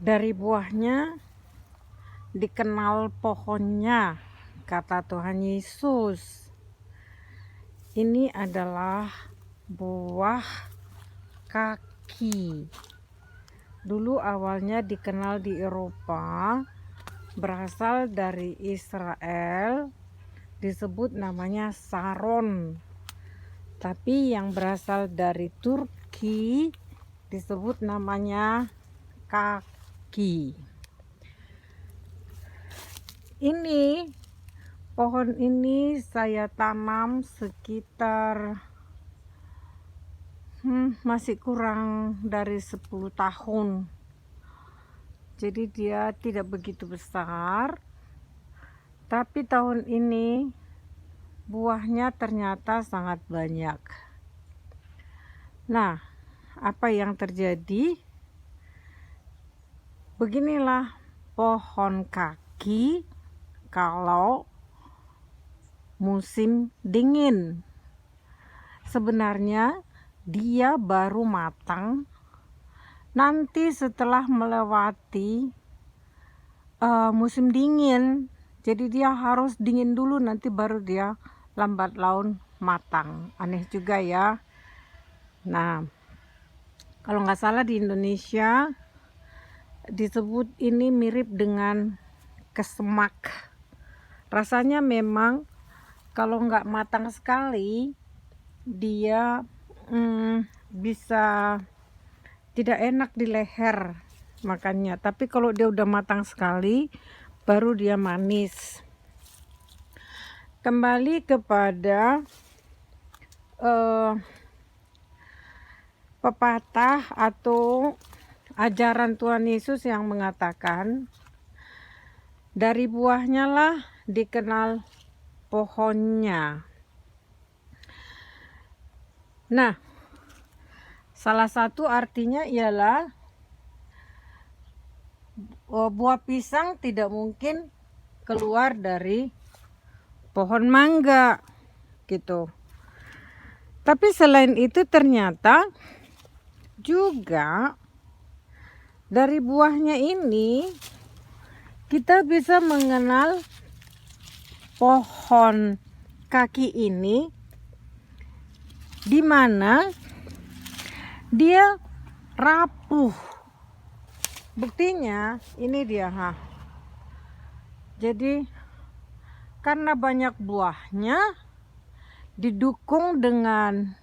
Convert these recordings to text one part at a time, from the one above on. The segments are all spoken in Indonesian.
Dari buahnya dikenal pohonnya, kata Tuhan Yesus. Ini adalah buah kaki. Dulu awalnya dikenal di Eropa, berasal dari Israel, disebut namanya saron. Tapi yang berasal dari Turki disebut namanya kaki. Ini pohon ini saya tanam sekitar masih kurang dari 10 tahun. Jadi dia tidak begitu besar. Tapi tahun ini buahnya ternyata sangat banyak. Nah, apa yang terjadi? Beginilah pohon kaki kalau musim dingin. Sebenarnya dia baru matang nanti setelah melewati musim dingin. Jadi dia harus dingin dulu, nanti baru dia lambat laun matang. Aneh juga ya. Nah, kalau nggak salah di Indonesia disebut ini mirip dengan kesemak. Rasanya memang kalau nggak matang sekali dia bisa tidak enak di leher makannya. Tapi kalau dia udah matang sekali baru dia manis. Kembali kepada pepatah atau ajaran Tuhan Yesus yang mengatakan dari buahnya lah dikenal pohonnya. Nah, salah satu artinya ialah buah pisang tidak mungkin keluar dari pohon mangga gitu. Tapi selain itu ternyata juga dari buahnya ini kita bisa mengenal pohon kaki ini, di mana dia rapuh. Buktinya ini dia, Jadi karena banyak buahnya, didukung dengan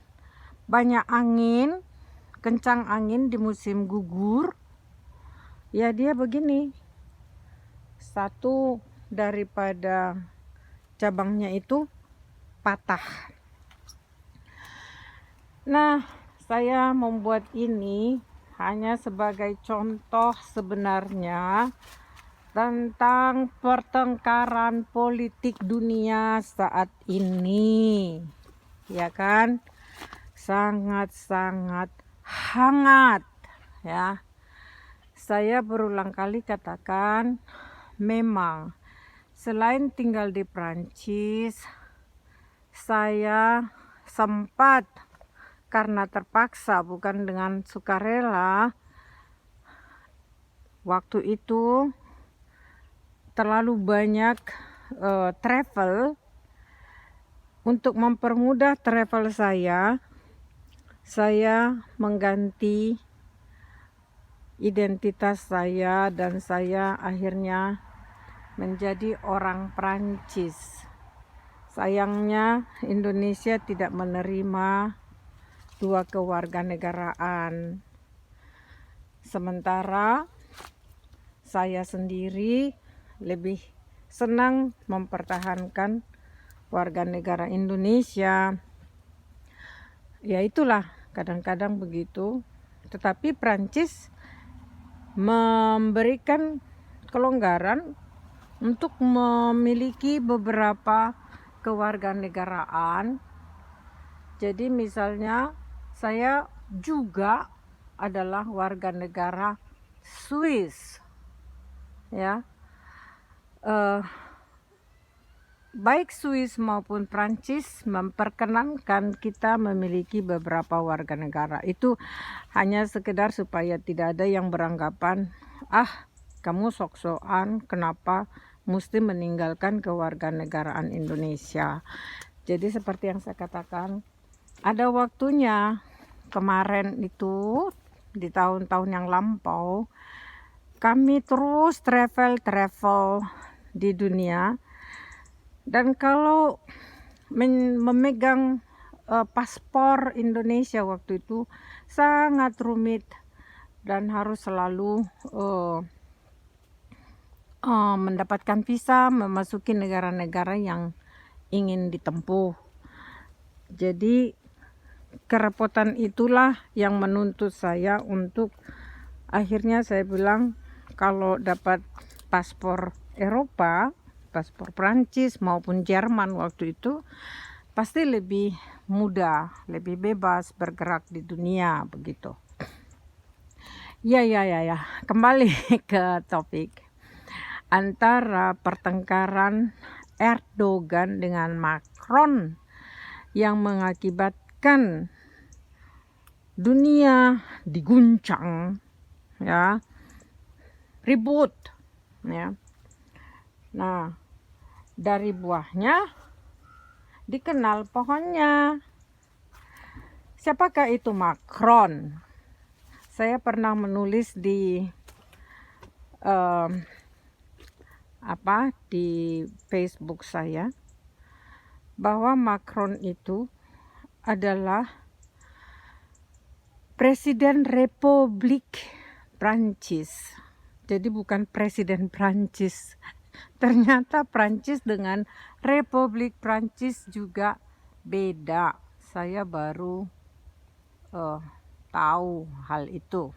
banyak angin, kencang angin di musim gugur, ya dia begini. Satu daripada cabangnya itu patah. Nah, saya membuat ini hanya sebagai contoh sebenarnya tentang pertengkaran politik dunia saat ini, ya kan? Sangat-sangat hangat, ya. Saya berulang kali katakan, memang selain tinggal di Prancis, saya sempat karena terpaksa, bukan dengan sukarela, waktu itu terlalu banyak travel. Untuk mempermudah travel saya mengganti identitas saya dan saya akhirnya menjadi orang Prancis. Sayangnya Indonesia tidak menerima dua kewarganegaraan. Sementara saya sendiri lebih senang mempertahankan warga negara Indonesia. Ya itulah, kadang-kadang begitu. Tetapi Prancis memberikan kelonggaran untuk memiliki beberapa kewarganegaraan. Jadi misalnya saya juga adalah warga negara Swiss, ya. baik Swiss maupun Prancis memperkenankan kita memiliki beberapa warga negara. Itu hanya sekedar supaya tidak ada yang beranggapan, kamu sok-sokan kenapa mesti meninggalkan kewarganegaraan Indonesia. Jadi seperti yang saya katakan, ada waktunya kemarin itu di tahun-tahun yang lampau kami terus travel di dunia, dan kalau memegang paspor Indonesia waktu itu sangat rumit dan harus selalu mendapatkan visa memasuki negara-negara yang ingin ditempuh. Jadi kerepotan itulah yang menuntut saya untuk akhirnya saya bilang kalau dapat paspor Eropa, paspor Prancis maupun Jerman waktu itu pasti lebih mudah, lebih bebas bergerak di dunia begitu. Ya. Kembali ke topik. Antara pertengkaran Erdogan dengan Macron yang mengakibatkan dunia diguncang, ya, ribut, ya. Nah, dari buahnya dikenal pohonnya. Siapakah itu Macron? Saya pernah menulis di di Facebook saya bahwa Macron itu adalah Presiden Republik Prancis. Jadi bukan Presiden Prancis. Ternyata Prancis dengan Republik Prancis juga beda. Saya baru tahu hal itu.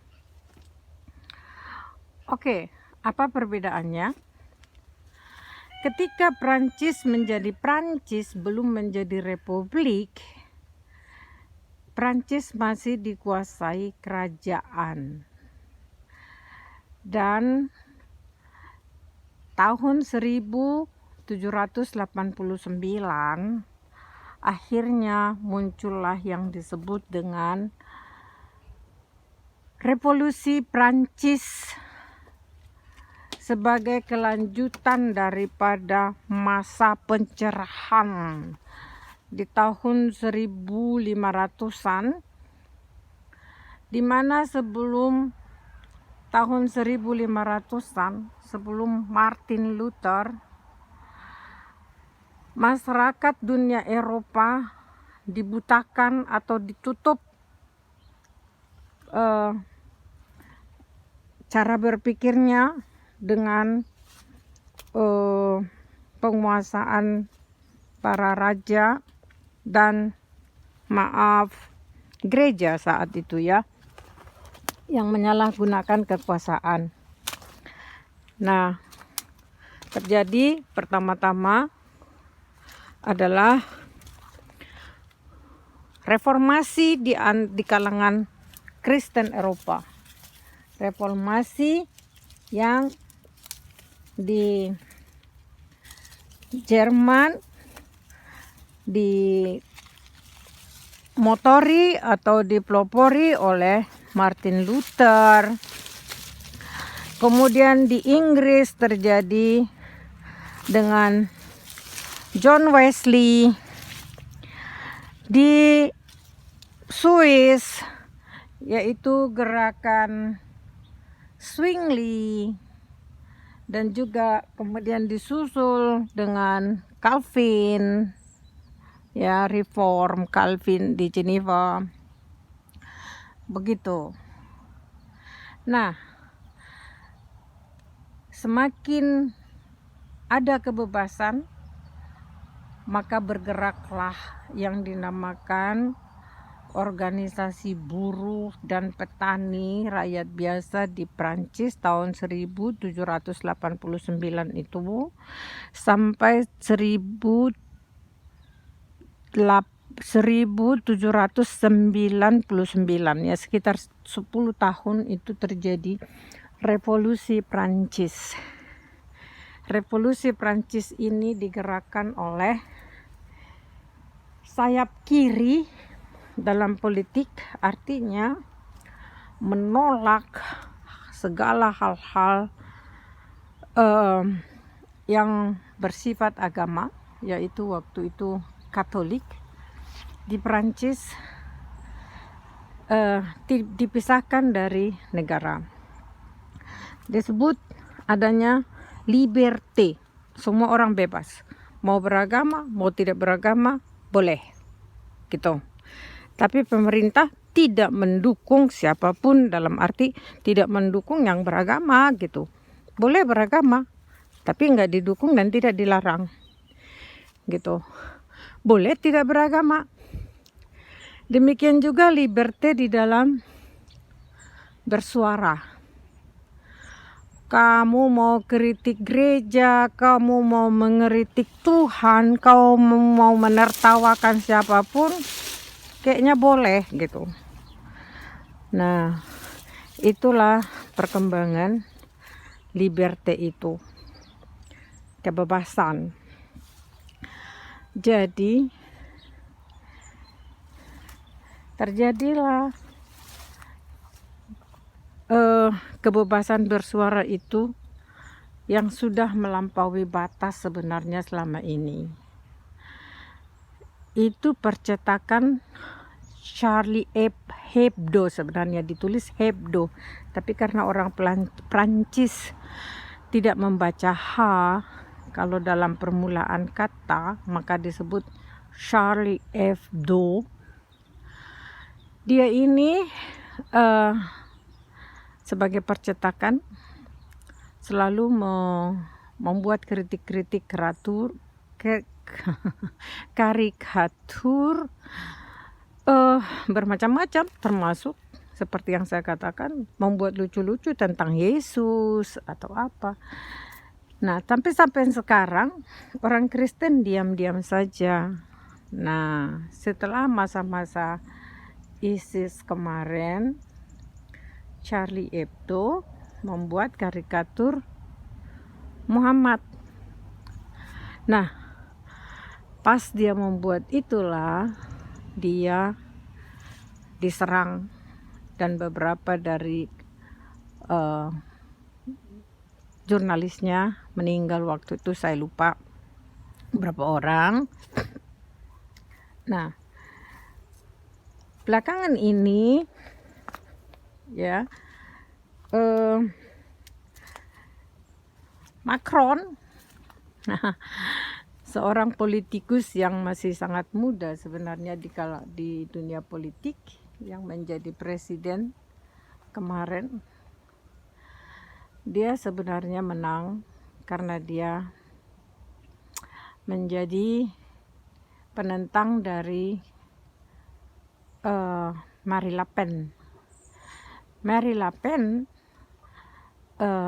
Oke, apa perbedaannya? Ketika Prancis menjadi Prancis, belum menjadi republik, Prancis masih dikuasai kerajaan. Dan tahun 1789 akhirnya muncullah yang disebut dengan Revolusi Prancis sebagai kelanjutan daripada masa pencerahan di tahun 1500-an, di mana sebelum tahun 1500-an, sebelum Martin Luther, masyarakat dunia Eropa dibutakan atau ditutup cara berpikirnya dengan penguasaan para raja dan gereja saat itu, ya, yang menyalahgunakan kekuasaan. Nah, terjadi pertama-tama adalah reformasi di kalangan Kristen Eropa. Reformasi yang di Jerman dimotori atau dipelopori oleh Martin Luther. Kemudian di Inggris terjadi dengan John Wesley. Di Swiss yaitu gerakan Zwingli, dan juga kemudian disusul dengan Calvin, ya, reform Calvin di Geneva. Begitu. Nah, semakin ada kebebasan, maka bergeraklah yang dinamakan organisasi buruh dan petani rakyat biasa di Prancis tahun 1789 itu sampai 1799, ya, sekitar 10 tahun itu terjadi Revolusi Prancis. revolusi Prancis ini digerakkan oleh sayap kiri dalam politik, artinya menolak segala hal-hal yang bersifat agama, yaitu waktu itu Katolik di Prancis dipisahkan dari negara. Disebut adanya liberté, semua orang bebas, mau beragama, mau tidak beragama, boleh, gitu. Tapi pemerintah tidak mendukung siapapun, dalam arti tidak mendukung yang beragama, gitu. Boleh beragama, tapi nggak didukung dan tidak dilarang, gitu. Boleh tidak beragama. Demikian juga liberté di dalam bersuara. Kamu mau kritik gereja, kamu mau mengkritik Tuhan, kamu mau menertawakan siapapun, kayaknya boleh, gitu. Nah, itulah perkembangan liberté itu, kebebasan. Jadi terjadilah kebebasan bersuara itu yang sudah melampaui batas sebenarnya selama ini. Itu percetakan Charlie Hebdo, sebenarnya ditulis Hebdo, tapi karena orang Prancis tidak membaca H kalau dalam permulaan kata, maka disebut Charlie Hebdo. Dia ini sebagai percetakan selalu membuat kritik-kritik karikatur bermacam-macam, termasuk seperti yang saya katakan, membuat lucu-lucu tentang Yesus atau apa. Nah, tapi sampai sekarang orang Kristen diam-diam saja. Nah, setelah masa-masa ISIS kemarin, Charlie Hebdo membuat karikatur Muhammad. Nah, pas dia membuat itulah dia diserang dan beberapa dari jurnalisnya meninggal waktu itu, saya lupa berapa orang. Nah, belakangan ini ya Macron seorang politikus yang masih sangat muda sebenarnya di dunia politik, yang menjadi presiden kemarin. Dia sebenarnya menang karena dia menjadi penentang dari Marine Le Pen. Marine Le Pen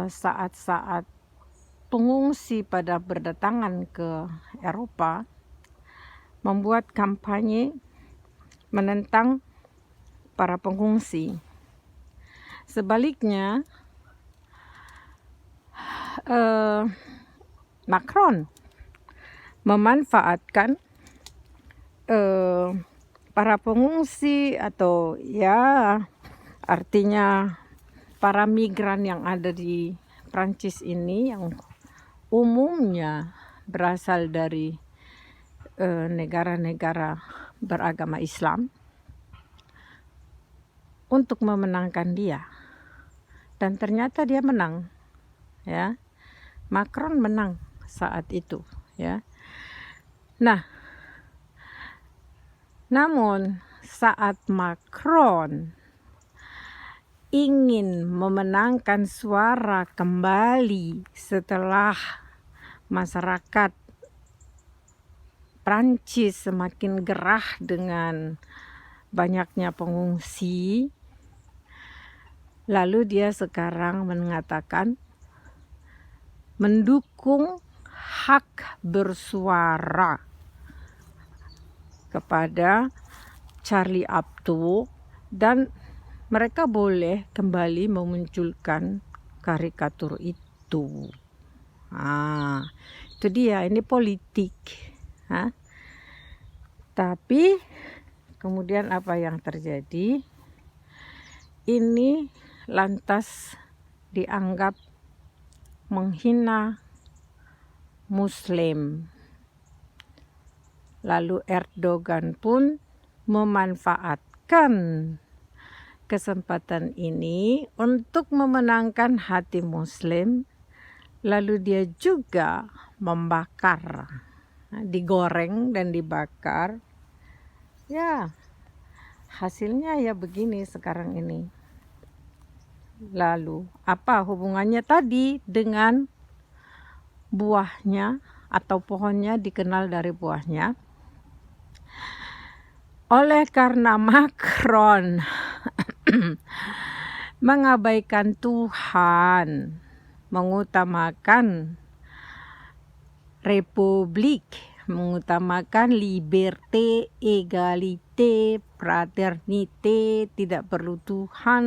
saat-saat pengungsi pada berdatangan ke Eropa membuat kampanye menentang para pengungsi. Sebaliknya, Macron memanfaatkan para pengungsi, atau ya artinya para migran yang ada di Prancis ini, yang umumnya berasal dari negara-negara beragama Islam, untuk memenangkan dia. Dan ternyata dia menang, ya. Macron menang saat itu, ya. Nah, namun saat Macron ingin memenangkan suara kembali setelah masyarakat Prancis semakin gerah dengan banyaknya pengungsi, lalu dia sekarang mengatakan mendukung hak bersuara kepada Charlie Hebdo, dan mereka boleh kembali memunculkan karikatur itu. Itu dia, ini politik. Tapi kemudian apa yang terjadi? Ini lantas dianggap menghina Muslim. Lalu Erdogan pun memanfaatkan kesempatan ini untuk memenangkan hati Muslim. Lalu dia juga membakar, digoreng dan dibakar. Ya, hasilnya ya begini sekarang ini. Lalu apa hubungannya tadi dengan buahnya atau pohonnya dikenal dari buahnya? Oleh karena Macron mengabaikan Tuhan, mengutamakan republik, mengutamakan liberté, égalité, fraternité, tidak perlu Tuhan,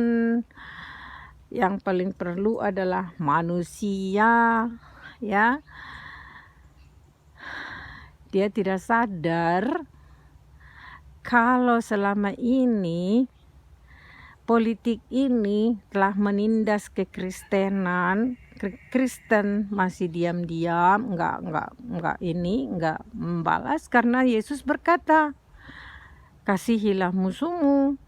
yang paling perlu adalah manusia, ya. Dia tidak sadar kalau selama ini politik ini telah menindas kekristenan. Kristen masih diam-diam, enggak membalas, karena Yesus berkata, kasihilah musuhmu,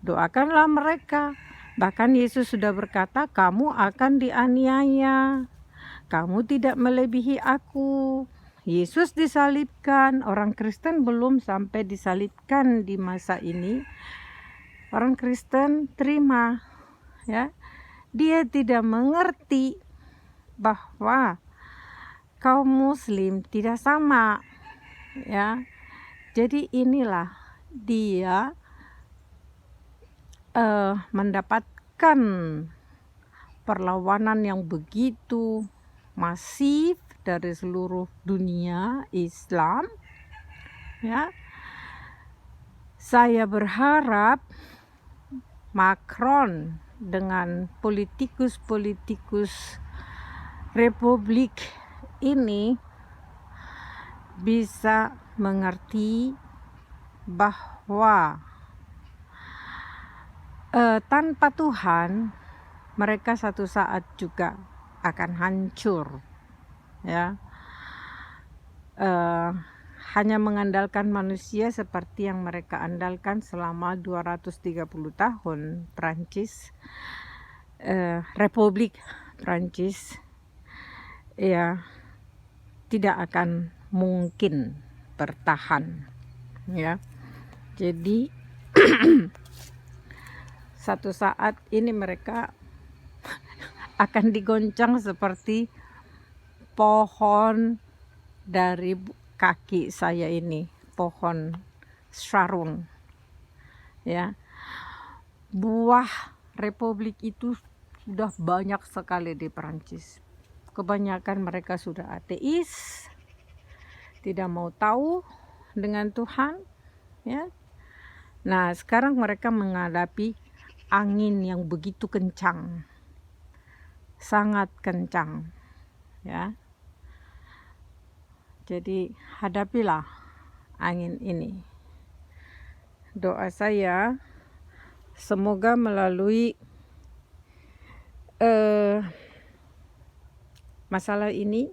doakanlah mereka. Bahkan Yesus sudah berkata, kamu akan dianiaya, kamu tidak melebihi aku. Yesus disalibkan, orang Kristen belum sampai disalibkan di masa ini. Orang Kristen terima, ya. Dia tidak mengerti bahwa kaum Muslim tidak sama, ya. Jadi inilah dia mendapatkan perlawanan yang begitu masif dari seluruh dunia Islam, ya. Saya berharap Macron dengan politikus-politikus republik ini bisa mengerti bahwa tanpa Tuhan mereka satu saat juga akan hancur, ya. Hanya mengandalkan manusia seperti yang mereka andalkan selama 230 tahun Prancis, Republik Prancis, ya, tidak akan mungkin bertahan, ya. Jadi satu saat ini mereka akan digoncang seperti pohon dari kaki saya ini, pohon sarung, ya. Buah republik itu sudah banyak sekali di Perancis. Kebanyakan mereka sudah ateis, tidak mau tahu dengan Tuhan, ya. Nah, sekarang mereka menghadapi angin yang begitu kencang, sangat kencang, ya. Jadi hadapilah angin ini. Doa saya semoga melalui masalah ini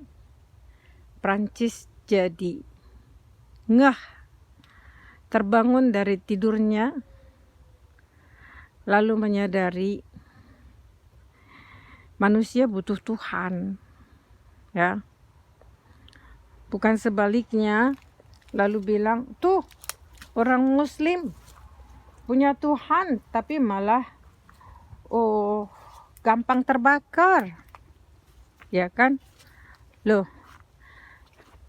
Prancis jadi ngeh, terbangun dari tidurnya, lalu menyadari manusia butuh Tuhan, ya. Bukan sebaliknya, lalu bilang, tuh orang Muslim punya Tuhan, tapi malah gampang terbakar, ya kan? Loh,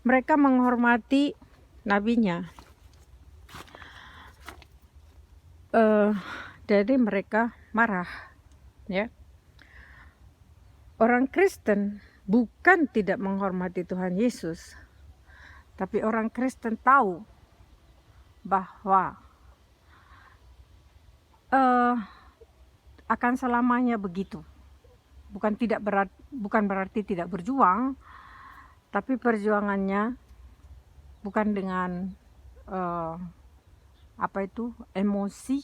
mereka menghormati nabinya, jadi mereka marah, ya. Orang Kristen bukan tidak menghormati Tuhan Yesus, tapi orang Kristen tahu bahwa akan selamanya begitu. Bukan berarti tidak berjuang, Tapi perjuangannya bukan dengan emosi,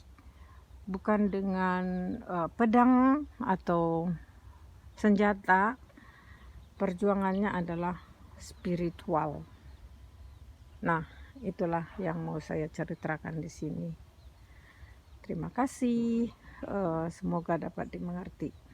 bukan dengan pedang atau senjata. Perjuangannya adalah spiritual. Nah, itulah yang mau saya ceritakan di sini. Terima kasih, semoga dapat dimengerti.